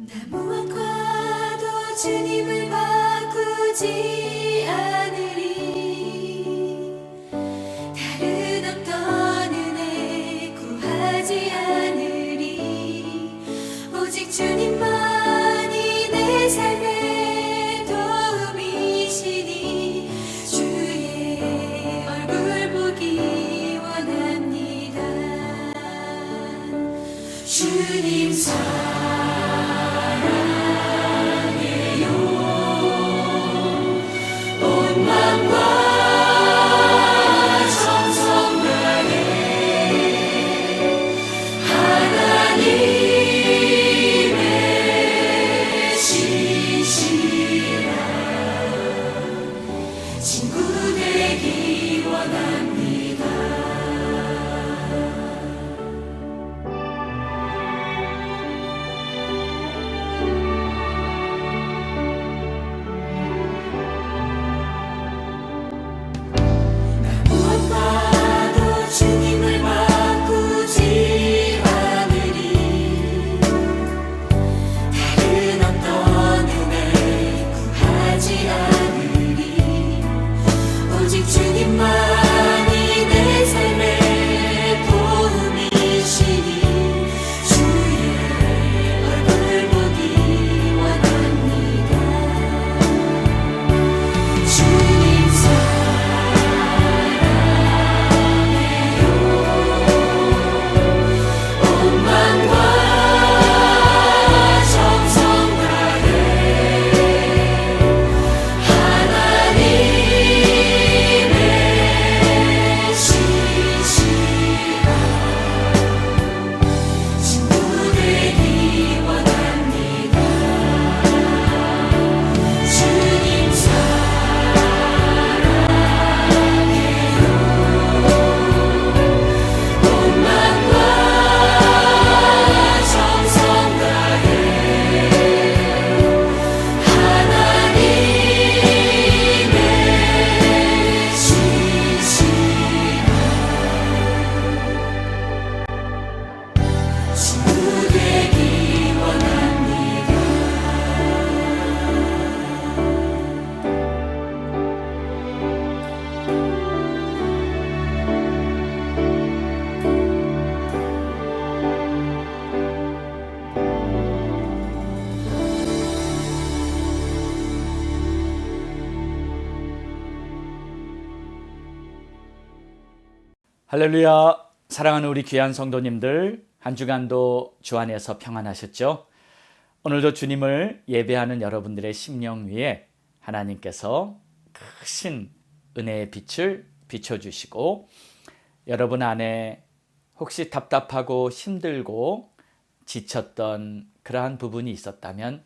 나 무엇과도 주님을 바꾸지 않으리. 다른 어떤 은혜 구하지 않으리. 오직 주님만이 내 삶의 도움이시니 주의 얼굴 보기 원합니다. 주님 친구 되기 원합니다. 나 무엇과도 주님을 바꾸지 않으리. 다른 어떤 은혜 구하지 않으리. 오직 주님만이 내 삶의 도움이시니 주의 얼굴 보기 원합니다. 주님 사랑해요. 온 마음과 정성 다해 친구 되기 원합니다. 주님 사랑해요. 온 마음과 정성 다해 하나님의 친구 되기 원합니다. 할렐루야. 사랑하는 우리 귀한 성도님들, 한 주간도 주 안에서 평안하셨죠? 오늘도 주님을 예배하는 여러분들의 심령 위에 하나님께서 크신 은혜의 빛을 비춰주시고, 여러분 안에 혹시 답답하고 힘들고 지쳤던 그러한 부분이 있었다면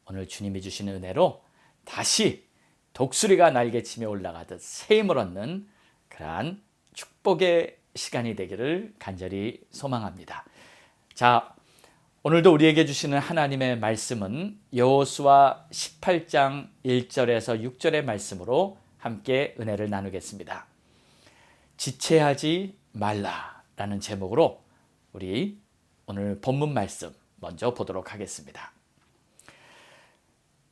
오늘 주님이 주시는 은혜로 다시 독수리가 날개치며 올라가듯 새 힘을 얻는 그러한 축복의 시간이 되기를 간절히 소망합니다. 자, 오늘도 우리에게 주시는 하나님의 말씀은 여호수아 18장 1절에서 6절의 말씀으로 함께 은혜를 나누겠습니다. 지체하지 말라라는 제목으로 우리 오늘 본문 말씀 먼저 보도록 하겠습니다.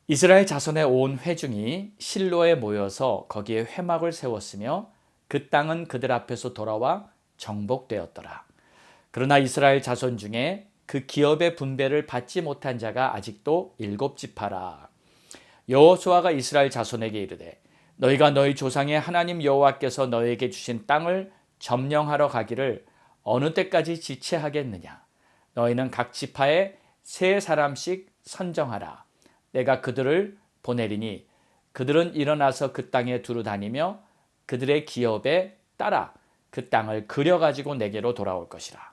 이스라엘 자손의 온 회중이 실로에 모여서 거기에 회막을 세웠으며 그 땅은 그들 앞에서 돌아와 정복되었더라. 그러나 이스라엘 자손 중에 그 기업의 분배를 받지 못한 자가 아직도 7지파라. 여호수아가 이스라엘 자손에게 이르되 너희가 너희 조상의 하나님 여호와께서 너희에게 주신 땅을 점령하러 가기를 어느 때까지 지체하겠느냐. 너희는 각 지파에 3사람씩 선정하라. 내가 그들을 보내리니 그들은 일어나서 그 땅에 두루 다니며 그들의 기업에 따라 그 땅을 그려가지고 내게로 돌아올 것이라.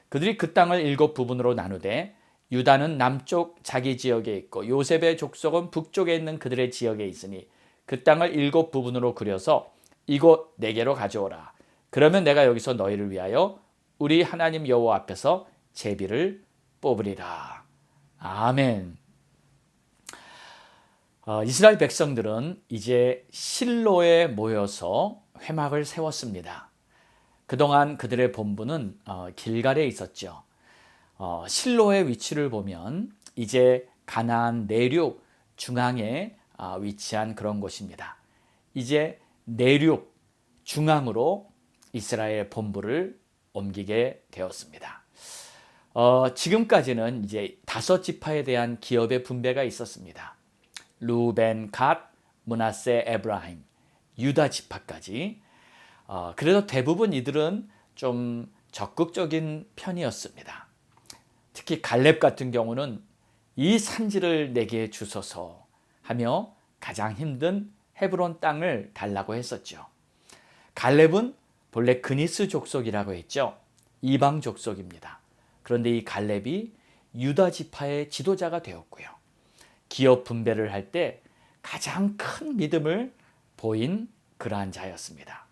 그들이 그 땅을 7부분으로 나누되 유다는 남쪽 자기 지역에 있고 요셉의 족속은 북쪽에 있는 그들의 지역에 있으니 그 땅을 7부분으로 그려서 이곳 내게로 가져오라. 그러면 내가 여기서 너희를 위하여 우리 하나님 여호와 앞에서 제비를 뽑으리라. 아멘. 이스라엘 백성들은 이제 실로에 모여서 회막을 세웠습니다. 그동안 그들의 본부는 길갈에 있었죠. 실로의 위치를 보면 이제 가나안 내륙 중앙에 위치한 그런 곳입니다. 이제 내륙 중앙으로 이스라엘 본부를 옮기게 되었습니다. 지금까지는 이제 5지파에 대한 기업의 분배가 있었습니다. 루벤, 갓, 므낫세, 에브라임, 유다 지파까지. 그래도 대부분 이들은 좀 적극적인 편이었습니다. 특히 갈렙 같은 경우는 이 산지를 내게 주소서 하며 가장 힘든 헤브론 땅을 달라고 했었죠. 갈렙은 본래 그니스 족속이라고 했죠. 이방 족속입니다. 그런데 이 갈렙이 유다 지파의 지도자가 되었고요. 기업 분배를 할 때 가장 큰 믿음을 보인 그러한 자였습니다.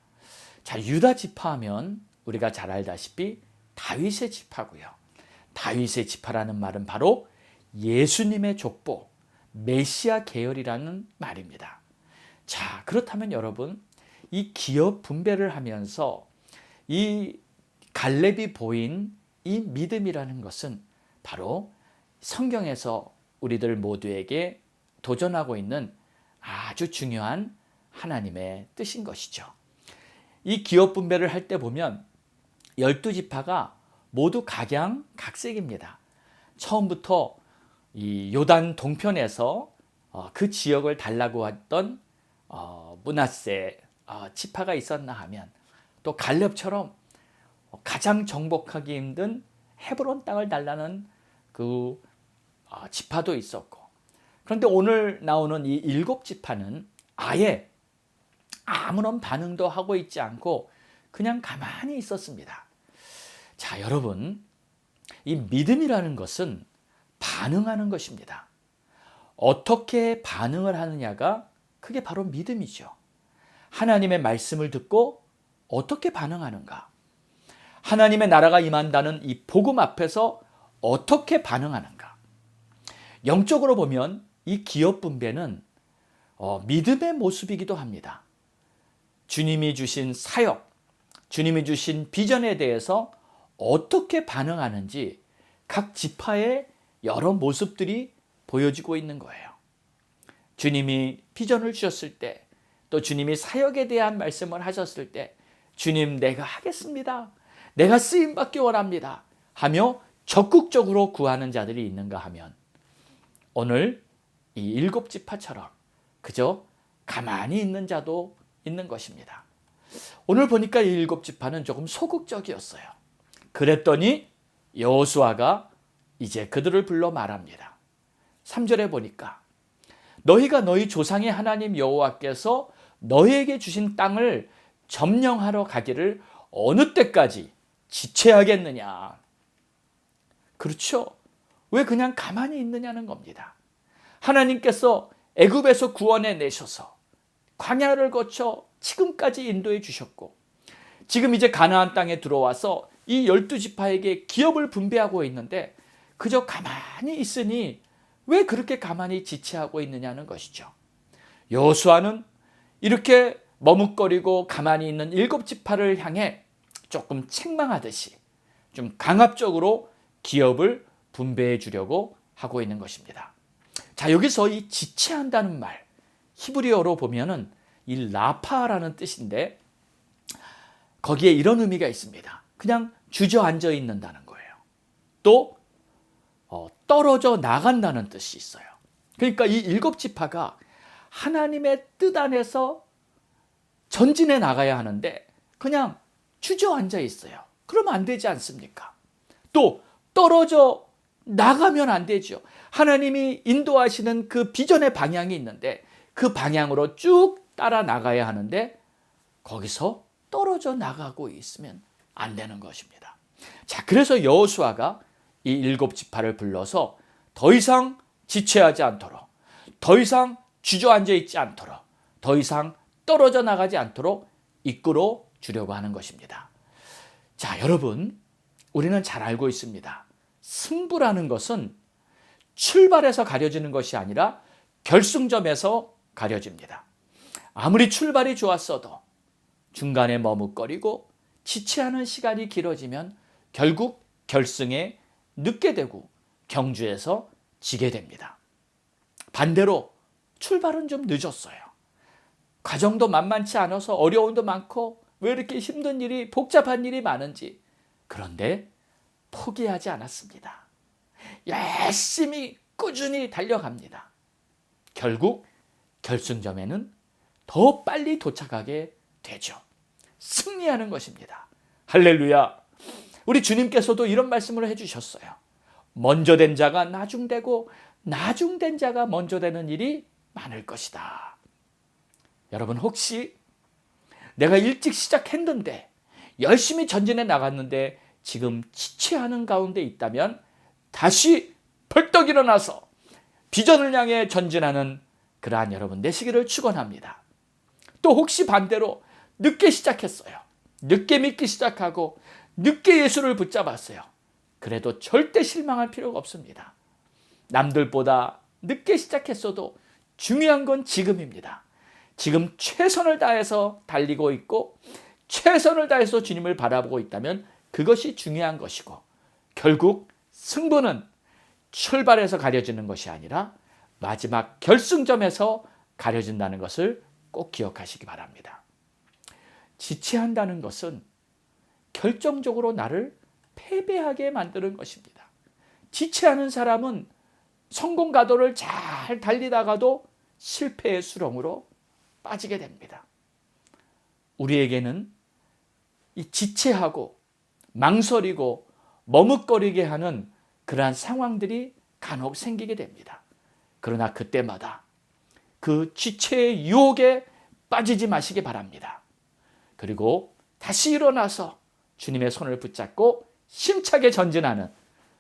자, 유다 지파하면 우리가 잘 알다시피 다윗의 지파고요. 다윗의 지파라는 말은 바로 예수님의 족보, 메시아 계열이라는 말입니다. 자, 그렇다면 여러분, 이 기업 분배를 하면서 이 갈렙이 보인 이 믿음이라는 것은 바로 성경에서 우리들 모두에게 도전하고 있는 아주 중요한 하나님의 뜻인 것이죠. 이 기업 분배를 할 때 보면 12지파가 모두 각양각색입니다. 처음부터 이 요단 동편에서 그 지역을 달라고 했던 므낫세 지파가 있었나 하면, 또 갈렙처럼 가장 정복하기 힘든 헤브론 땅을 달라는 그 지파도 있었고, 그런데 오늘 나오는 이 7지파는 아예 아무런 반응도 하고 있지 않고 그냥 가만히 있었습니다. 자, 여러분, 이 믿음이라는 것은 반응하는 것입니다. 어떻게 반응을 하느냐가 그게 바로 믿음이죠. 하나님의 말씀을 듣고 어떻게 반응하는가? 하나님의 나라가 임한다는 이 복음 앞에서 어떻게 반응하는가? 영적으로 보면 이 기업 분배는 믿음의 모습이기도 합니다. 주님이 주신 사역, 주님이 주신 비전에 대해서 어떻게 반응하는지 각 지파의 여러 모습들이 보여지고 있는 거예요. 주님이 비전을 주셨을 때, 또 주님이 사역에 대한 말씀을 하셨을 때, 주님, 내가 하겠습니다, 내가 쓰임받기 원합니다 하며 적극적으로 구하는 자들이 있는가 하면, 오늘 이 7지파처럼 그저 가만히 있는 자도 있는 것입니다. 오늘 보니까 이 7지파는 조금 소극적이었어요. 그랬더니 여호수아가 이제 그들을 불러 말합니다. 3절에 보니까 너희가 너희 조상의 하나님 여호와께서 너희에게 주신 땅을 점령하러 가기를 어느 때까지 지체하겠느냐. 그렇죠. 왜 그냥 가만히 있느냐는 겁니다. 하나님께서 애굽에서 구원해 내셔서 광야를 거쳐 지금까지 인도해 주셨고, 지금 이제 가나안 땅에 들어와서 이 12지파에게 기업을 분배하고 있는데 그저 가만히 있으니 왜 그렇게 가만히 지체하고 있느냐는 것이죠. 여호수아는 이렇게 머뭇거리고 가만히 있는 7지파를 향해 조금 책망하듯이 좀 강압적으로 기업을 분배해 주려고 하고 있는 것입니다. 자, 여기서 이 지체한다는 말, 히브리어로 보면은 이 라파라는 뜻인데 거기에 이런 의미가 있습니다. 그냥 주저앉아 있는다는 거예요. 또 떨어져 나간다는 뜻이 있어요. 그러니까 이 7지파가 하나님의 뜻 안에서 전진해 나가야 하는데 그냥 주저앉아 있어요. 그러면 안 되지 않습니까? 또 떨어져 나가면 안 되죠. 하나님이 인도하시는 그 비전의 방향이 있는데 그 방향으로 쭉 따라 나가야 하는데 거기서 떨어져 나가고 있으면 안 되는 것입니다. 자, 그래서 여호수아가 이 7지파를 불러서 더 이상 지체하지 않도록, 더 이상 주저앉아 있지 않도록, 더 이상 떨어져 나가지 않도록 이끌어 주려고 하는 것입니다. 자, 여러분, 우리는 잘 알고 있습니다. 승부라는 것은 출발에서 가려지는 것이 아니라 결승점에서 가려집니다. 아무리 출발이 좋았어도 중간에 머뭇거리고 지체하는 시간이 길어지면 결국 결승에 늦게 되고 경주에서 지게 됩니다. 반대로 출발은 좀 늦었어요. 과정도 만만치 않아서 어려움도 많고 왜 이렇게 힘든 일이 복잡한 일이 많은지. 그런데 포기하지 않았습니다. 열심히 꾸준히 달려갑니다. 결국 결승점에는 더 빨리 도착하게 되죠. 승리하는 것입니다. 할렐루야. 우리 주님께서도 이런 말씀을 해주셨어요. 먼저 된 자가 나중되고 나중된 자가 먼저 되는 일이 많을 것이다. 여러분, 혹시 내가 일찍 시작했는데 열심히 전진해 나갔는데 지금 지체하는 가운데 있다면 다시 벌떡 일어나서 비전을 향해 전진하는 그러한 여러분 되시기를 축원합니다. 또 혹시 반대로 늦게 시작했어요. 늦게 믿기 시작하고 늦게 예수를 붙잡았어요. 그래도 절대 실망할 필요가 없습니다. 남들보다 늦게 시작했어도 중요한 건 지금입니다. 지금 최선을 다해서 달리고 있고 최선을 다해서 주님을 바라보고 있다면 그것이 중요한 것이고, 결국 승부는 출발에서 가려지는 것이 아니라 마지막 결승점에서 가려진다는 것을 꼭 기억하시기 바랍니다. 지체한다는 것은 결정적으로 나를 패배하게 만드는 것입니다. 지체하는 사람은 성공 가도를 잘 달리다가도 실패의 수렁으로 빠지게 됩니다. 우리에게는 이 지체하고 망설이고 머뭇거리게 하는 그러한 상황들이 간혹 생기게 됩니다. 그러나 그때마다 그 지체의 유혹에 빠지지 마시기 바랍니다. 그리고 다시 일어나서 주님의 손을 붙잡고 힘차게 전진하는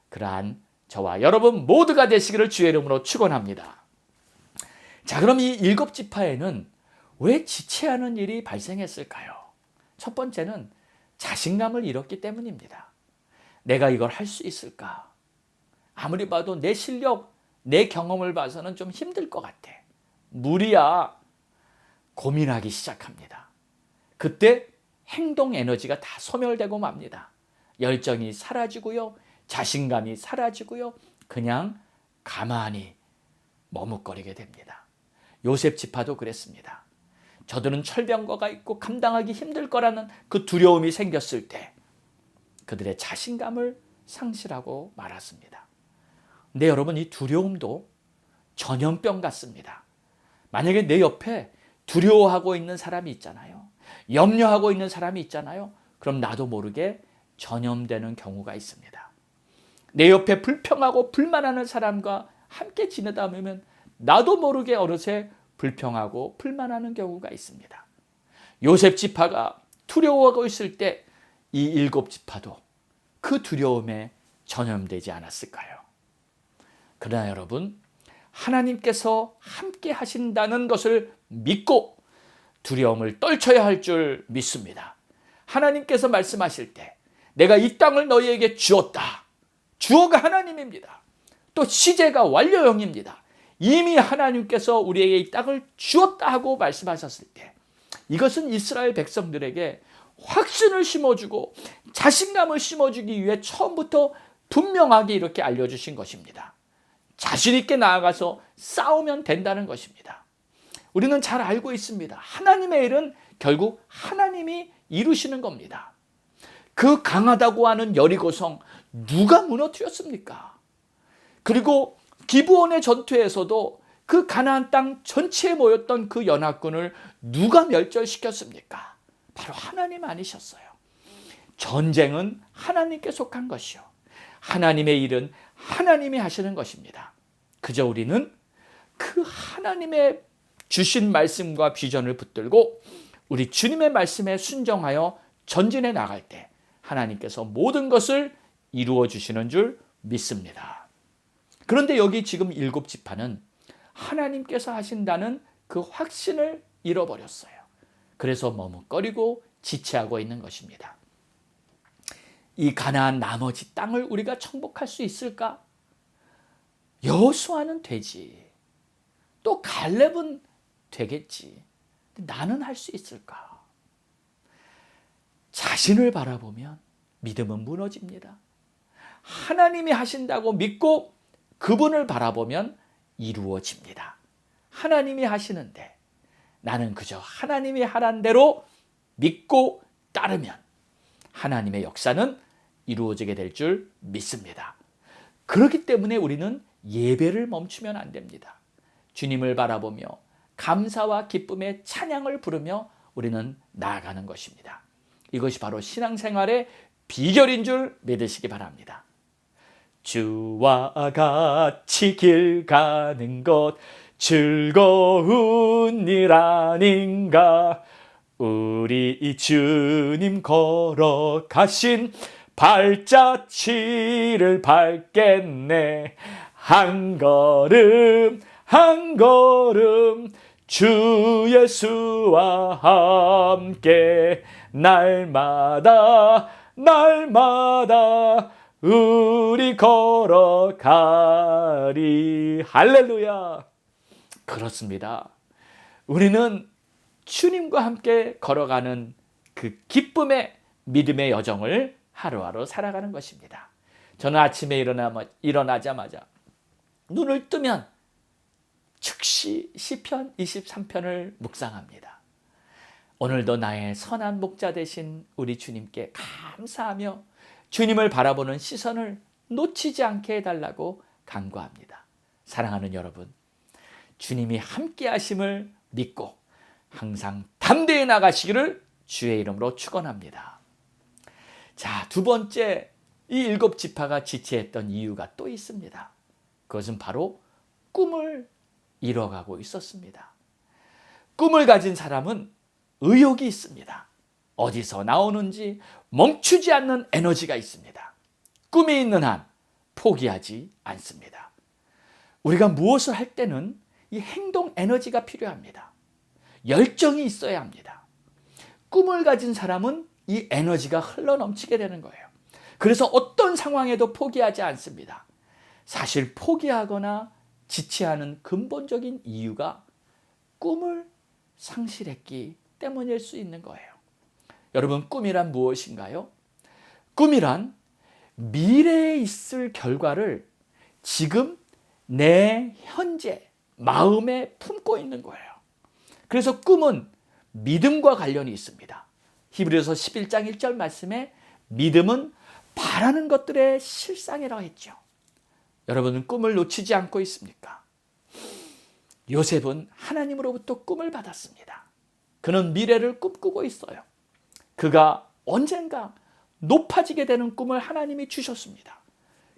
그러한 저와 여러분 모두가 되시기를 주의 이름으로 축원합니다. 자, 그럼 이 7지파에는 왜 지체하는 일이 발생했을까요? 첫 번째는 자신감을 잃었기 때문입니다. 내가 이걸 할 수 있을까? 아무리 봐도 내 실력, 내 경험을 봐서는 좀 힘들 것 같아. 무리야. 고민하기 시작합니다. 그때 행동 에너지가 다 소멸되고 맙니다. 열정이 사라지고요. 자신감이 사라지고요. 그냥 가만히 머뭇거리게 됩니다. 요셉 지파도 그랬습니다. 저들은 철병거가 있고 감당하기 힘들 거라는 그 두려움이 생겼을 때 그들의 자신감을 상실하고 말았습니다. 근데 여러분, 이 두려움도 전염병 같습니다. 만약에 내 옆에 두려워하고 있는 사람이 있잖아요. 염려하고 있는 사람이 있잖아요. 그럼 나도 모르게 전염되는 경우가 있습니다. 내 옆에 불평하고 불만하는 사람과 함께 지내다 보면 나도 모르게 어느새 불평하고 불만하는 경우가 있습니다. 요셉 지파가 두려워하고 있을 때 이 7지파도 그 두려움에 전염되지 않았을까요? 그러나 여러분, 하나님께서 함께 하신다는 것을 믿고 두려움을 떨쳐야 할 줄 믿습니다. 하나님께서 말씀하실 때 내가 이 땅을 너희에게 주었다. 주어가 하나님입니다. 또 시제가 완료형입니다. 이미 하나님께서 우리에게 이 땅을 주었다 하고 말씀하셨을 때 이것은 이스라엘 백성들에게 확신을 심어주고 자신감을 심어주기 위해 처음부터 분명하게 이렇게 알려주신 것입니다. 자신 있게 나아가서 싸우면 된다는 것입니다. 우리는 잘 알고 있습니다. 하나님의 일은 결국 하나님이 이루시는 겁니다. 그 강하다고 하는 여리고성 누가 무너뜨렸습니까? 그리고 기브온의 전투에서도 그 가나안 땅 전체에 모였던 그 연합군을 누가 멸절시켰습니까? 바로 하나님 아니셨어요. 전쟁은 하나님께 속한 것이요. 하나님의 일은 하나님이 하시는 것입니다. 그저 우리는 그 하나님의 주신 말씀과 비전을 붙들고 우리 주님의 말씀에 순종하여 전진해 나갈 때 하나님께서 모든 것을 이루어 주시는 줄 믿습니다. 그런데 여기 지금 7지파는 하나님께서 하신다는 그 확신을 잃어버렸어요. 그래서 머뭇거리고 지체하고 있는 것입니다. 이 가나안 나머지 땅을 우리가 정복할 수 있을까? 여호수아는 되지. 또 갈렙은 되겠지. 나는 할 수 있을까? 자신을 바라보면 믿음은 무너집니다. 하나님이 하신다고 믿고 그분을 바라보면 이루어집니다. 하나님이 하시는데 나는 그저 하나님이 하란 대로 믿고 따르면 하나님의 역사는 이루어지게 될 줄 믿습니다. 그렇기 때문에 우리는 예배를 멈추면 안 됩니다. 주님을 바라보며 감사와 기쁨의 찬양을 부르며 우리는 나아가는 것입니다. 이것이 바로 신앙생활의 비결인 줄 믿으시기 바랍니다. 주와 같이 길 가는 것 즐거운 일 아닌가. 우리 주님 걸어가신 발자취를 밟겠네. 한 걸음 한 걸음 주 예수와 함께 날마다 날마다 우리 걸어가리. 할렐루야. 그렇습니다. 우리는 주님과 함께 걸어가는 그 기쁨의 믿음의 여정을 하루하루 살아가는 것입니다. 저는 아침에 일어나자마자 눈을 뜨면 즉시 시편 23편을 묵상합니다. 오늘도 나의 선한 목자 되신 우리 주님께 감사하며 주님을 바라보는 시선을 놓치지 않게 해달라고 간구합니다. 사랑하는 여러분, 주님이 함께 하심을 믿고 항상 담대히 나가시기를 주의 이름으로 축원합니다. 자, 두 번째, 이 7지파가 지체했던 이유가 또 있습니다. 그것은 바로 꿈을 이뤄가고 있었습니다. 꿈을 가진 사람은 의욕이 있습니다. 어디서 나오는지 멈추지 않는 에너지가 있습니다. 꿈이 있는 한 포기하지 않습니다. 우리가 무엇을 할 때는 이 행동 에너지가 필요합니다. 열정이 있어야 합니다. 꿈을 가진 사람은 이 에너지가 흘러넘치게 되는 거예요. 그래서 어떤 상황에도 포기하지 않습니다. 사실 포기하거나 지체하는 근본적인 이유가 꿈을 상실했기 때문일 수 있는 거예요. 여러분, 꿈이란 무엇인가요? 꿈이란 미래에 있을 결과를 지금 내 현재 마음에 품고 있는 거예요. 그래서 꿈은 믿음과 관련이 있습니다. 히브리서 11장 1절 말씀에 믿음은 바라는 것들의 실상이라고 했죠. 여러분은 꿈을 놓치지 않고 있습니까? 요셉은 하나님으로부터 꿈을 받았습니다. 그는 미래를 꿈꾸고 있어요. 그가 언젠가 높아지게 되는 꿈을 하나님이 주셨습니다.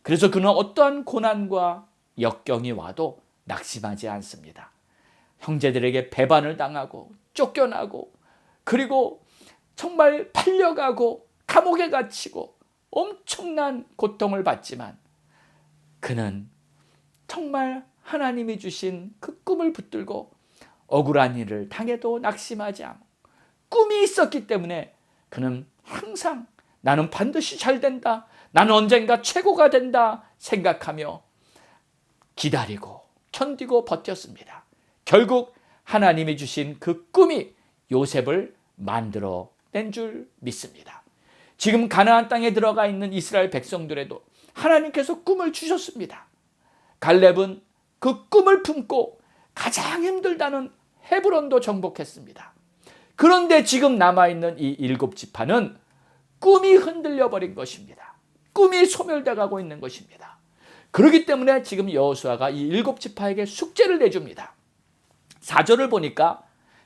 그래서 그는 어떠한 고난과 역경이 와도 낙심하지 않습니다. 형제들에게 배반을 당하고 쫓겨나고 그리고 정말 팔려가고 감옥에 갇히고 엄청난 고통을 받지만 그는 정말 하나님이 주신 그 꿈을 붙들고 억울한 일을 당해도 낙심하지 않고 꿈이 있었기 때문에 그는 항상 나는 반드시 잘 된다, 나는 언젠가 최고가 된다 생각하며 기다리고 견디고 버텼습니다. 결국 하나님이 주신 그 꿈이 요셉을 만들어낸 줄 믿습니다. 지금 가나안 땅에 들어가 있는 이스라엘 백성들에도 하나님께서 꿈을 주셨습니다. 갈렙은 그 꿈을 품고 가장 힘들다는 헤브론도 정복했습니다. 그런데 지금 남아있는 이 7지파는 꿈이 흔들려 버린 것입니다. 꿈이 소멸돼 가고 있는 것입니다. 그렇기 때문에 지금 여호수아가 이 7지파에게 숙제를 내줍니다. 4절을 보니까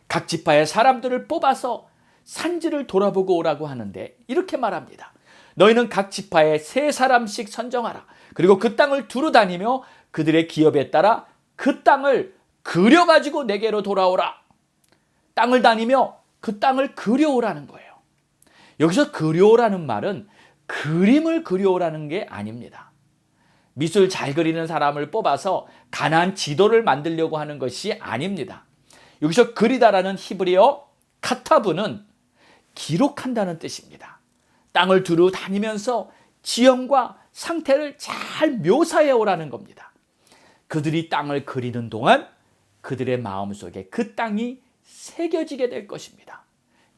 각 지파의 사람들을 뽑아서 산지를 돌아보고 오라고 하는데 이렇게 말합니다. 너희는 각 지파에 3사람씩 선정하라. 그리고 그 땅을 두루 다니며 그들의 기업에 따라 그 땅을 그려가지고 내게로 돌아오라. 땅을 다니며 그 땅을 그려오라는 거예요. 여기서 그려오라는 말은 그림을 그려오라는 게 아닙니다. 미술 잘 그리는 사람을 뽑아서 가나안 지도를 만들려고 하는 것이 아닙니다. 여기서 그리다라는 히브리어 카타브는 기록한다는 뜻입니다. 땅을 두루 다니면서 지형과 상태를 잘 묘사해 오라는 겁니다. 그들이 땅을 그리는 동안 그들의 마음속에 그 땅이 새겨지게 될 것입니다.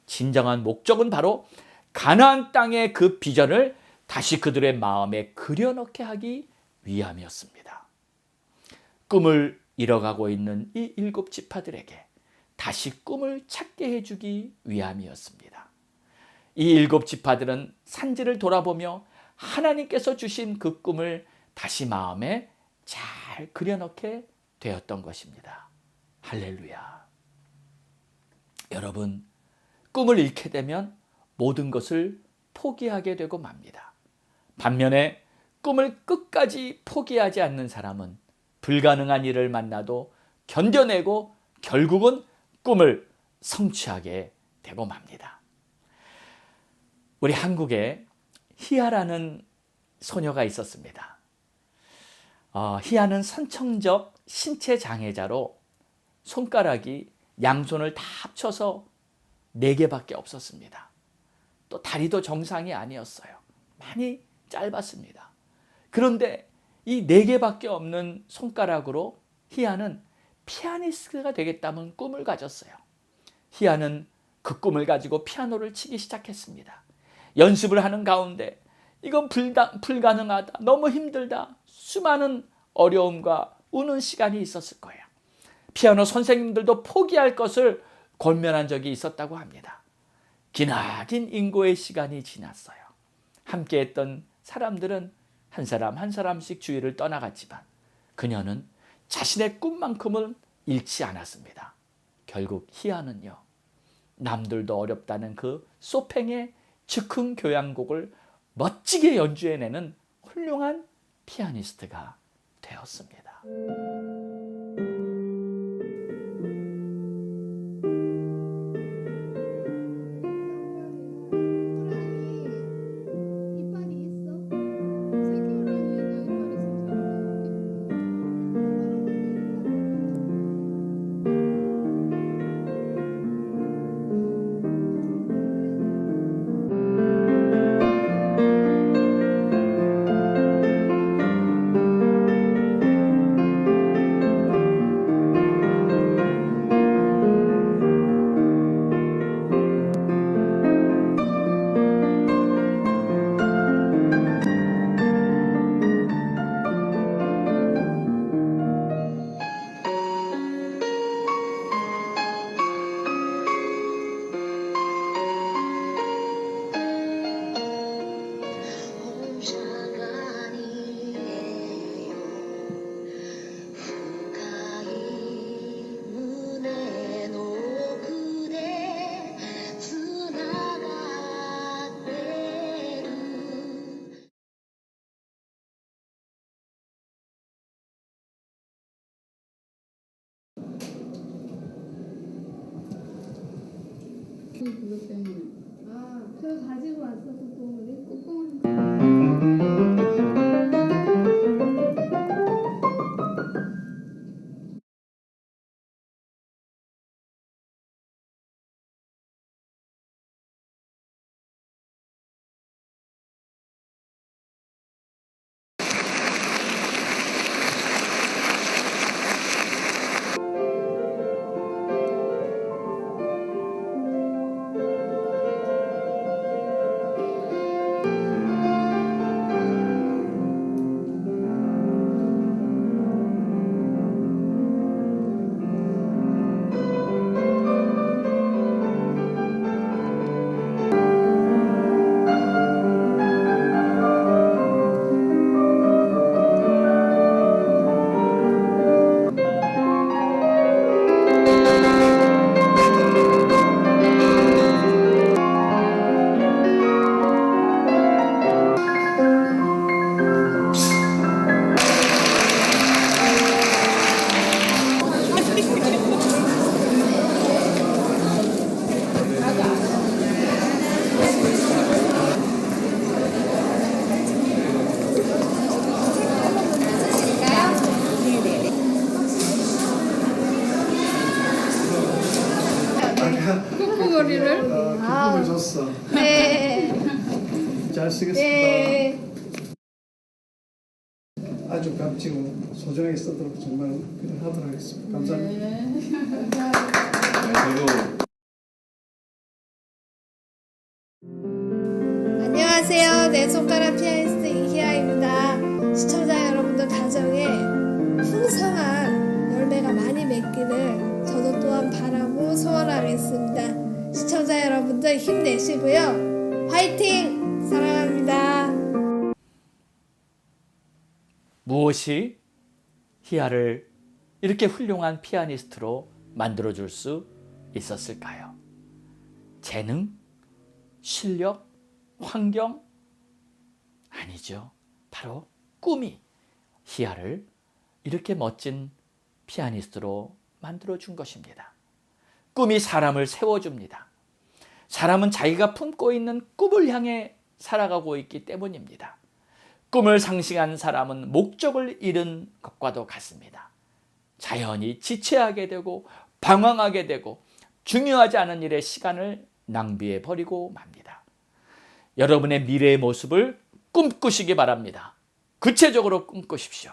진정한 목적은 바로 가나안 땅의 그 비전을 다시 그들의 마음에 그려넣게 하기 위함이었습니다. 꿈을 잃어가고 있는 이 7지파들에게 다시 꿈을 찾게 해주기 위함이었습니다. 이 7지파들은 산지를 돌아보며 하나님께서 주신 그 꿈을 다시 마음에 잘 그려넣게 되었던 것입니다. 할렐루야. 여러분, 꿈을 잃게 되면 모든 것을 포기하게 되고 맙니다. 반면에 꿈을 끝까지 포기하지 않는 사람은 불가능한 일을 만나도 견뎌내고 결국은 꿈을 성취하게 되고 맙니다. 우리 한국에 희아라는 소녀가 있었습니다. 희아는 선천적 신체 장애자로 손가락이 양손을 다 합쳐서 4개밖에 없었습니다. 또 다리도 정상이 아니었어요. 많이 짧았습니다. 그런데 이 4개밖에 없는 손가락으로 희아는 피아니스트가 되겠다는 꿈을 가졌어요. 희아는 그 꿈을 가지고 피아노를 치기 시작했습니다. 연습을 하는 가운데 이건 불가능하다, 너무 힘들다, 수많은 어려움과 우는 시간이 있었을 거예요. 피아노 선생님들도 포기할 것을 권면한 적이 있었다고 합니다. 기나긴 인고의 시간이 지났어요. 함께했던 사람들은 한 사람 한 사람씩 주위를 떠나갔지만 그녀는 자신의 꿈만큼은 잃지 않았습니다. 결국 희아는요, 남들도 어렵다는 그 소팽의 즉흥 교향곡을 멋지게 연주해내는 훌륭한 피아니스트가 되었습니다. 그것 때문에. 저 가지고 왔어서 또 우리 꾹꾹. 꾹꾹거리를. 기쁨을 줬어. 네. 잘 쓰겠습니다. 네. 아주 값지고 소중하게 쓰도록 정말 하도록 하겠습니다. 감사합니다. 안녕하세요. 내 손가락 피아니스트 이희아입니다. 시청자 여러분들 가정에 풍성한 열매 되시고요. 화이팅! 사랑합니다. 무엇이 희아를 이렇게 훌륭한 피아니스트로 만들어줄 수 있었을까요? 재능? 실력? 환경? 아니죠. 바로 꿈이 희아를 이렇게 멋진 피아니스트로 만들어준 것입니다. 꿈이 사람을 세워줍니다. 사람은 자기가 품고 있는 꿈을 향해 살아가고 있기 때문입니다. 꿈을 상실한 사람은 목적을 잃은 것과도 같습니다. 자연히 지체하게 되고 방황하게 되고 중요하지 않은 일에 시간을 낭비해 버리고 맙니다. 여러분의 미래의 모습을 꿈꾸시기 바랍니다. 구체적으로 꿈꾸십시오.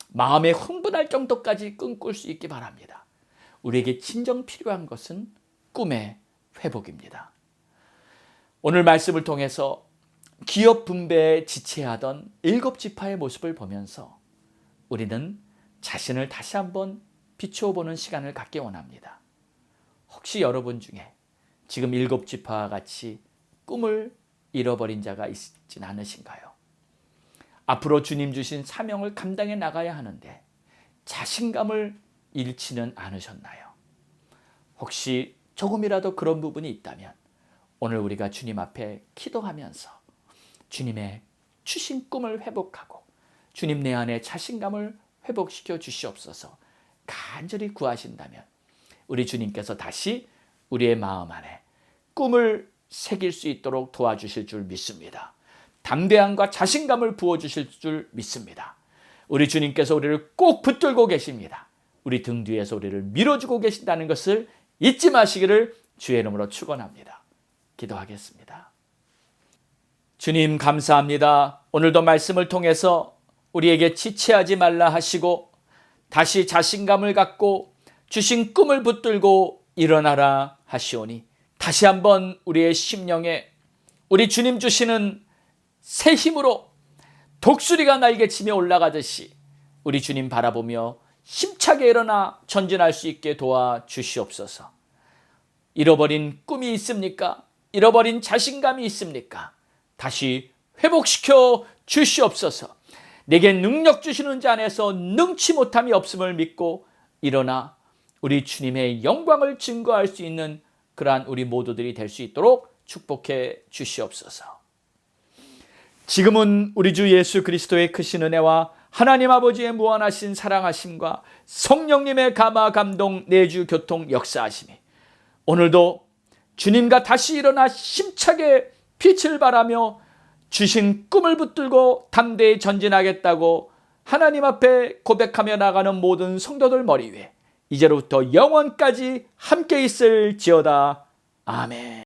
마음에 흥분할 정도까지 꿈꿀 수 있기 바랍니다. 우리에게 진정 필요한 것은 꿈의 회복입니다. 오늘 말씀을 통해서 기업 분배에 지체하던 7지파의 모습을 보면서 우리는 자신을 다시 한번 비추어보는 시간을 갖기 원합니다. 혹시 여러분 중에 지금 7지파와 같이 꿈을 잃어버린 자가 있진 않으신가요? 앞으로 주님 주신 사명을 감당해 나가야 하는데 자신감을 잃지는 않으셨나요? 혹시 조금이라도 그런 부분이 있다면 오늘 우리가 주님 앞에 기도하면서 주님의 주신 꿈을 회복하고 주님 내 안에 자신감을 회복시켜 주시옵소서 간절히 구하신다면 우리 주님께서 다시 우리의 마음 안에 꿈을 새길 수 있도록 도와주실 줄 믿습니다. 담대함과 자신감을 부어주실 줄 믿습니다. 우리 주님께서 우리를 꼭 붙들고 계십니다. 우리 등 뒤에서 우리를 밀어주고 계신다는 것을 잊지 마시기를 주의 이름으로 축원합니다. 기도하겠습니다. 주님 감사합니다. 오늘도 말씀을 통해서 우리에게 지체하지 말라 하시고 다시 자신감을 갖고 주신 꿈을 붙들고 일어나라 하시오니 다시 한번 우리의 심령에 우리 주님 주시는 새 힘으로 독수리가 날개치며 올라가듯이 우리 주님 바라보며 힘차게 일어나 전진할 수 있게 도와주시옵소서. 잃어버린 꿈이 있습니까? 잃어버린 자신감이 있습니까? 다시 회복시켜 주시옵소서. 내게 능력 주시는 자 안에서 능치 못함이 없음을 믿고 일어나 우리 주님의 영광을 증거할 수 있는 그러한 우리 모두들이 될 수 있도록 축복해 주시옵소서. 지금은 우리 주 예수 그리스도의 크신 은혜와 하나님 아버지의 무한하신 사랑하심과 성령님의 감화 감동 내주 교통 역사하심이 오늘도 주님과 다시 일어나 힘차게 빛을 발하며 주신 꿈을 붙들고 담대히 전진하겠다고 하나님 앞에 고백하며 나가는 모든 성도들 머리 위에 이제로부터 영원까지 함께 있을지어다. 아멘.